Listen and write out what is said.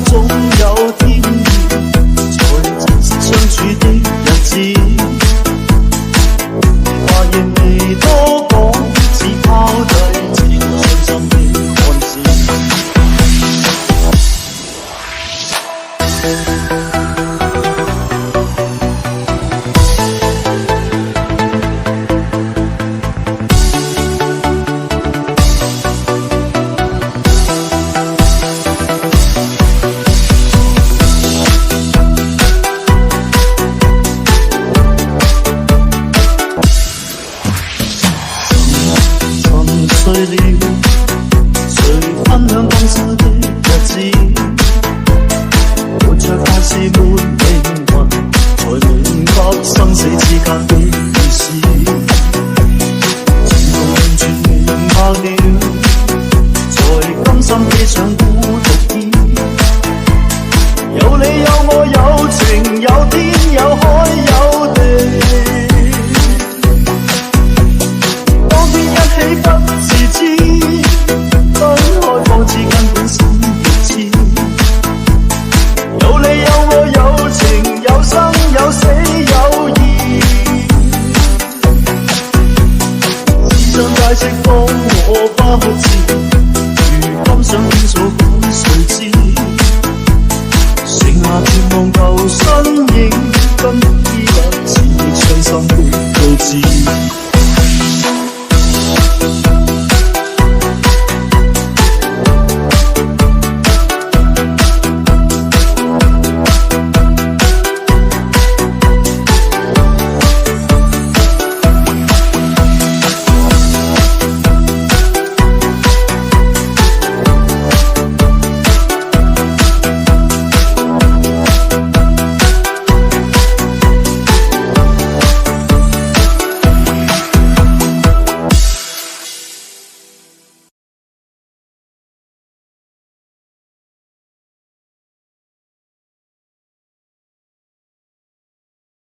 總有天意，才珍惜相處的日子。話仍未多講，只拋低這個傷心的漢子。碎了，誰分享今宵的日子？活着看似沒靈魂，才明白生死之間的意思。直到完全明白了，才甘心披上孤獨衣。有你有我有情有天有海有地。當天一起不自知，分開方知根本心亦知。有你有我有情有生有死有義，只想解釋當我不智，如今想傾訴給誰知？剩下絕望舊身影。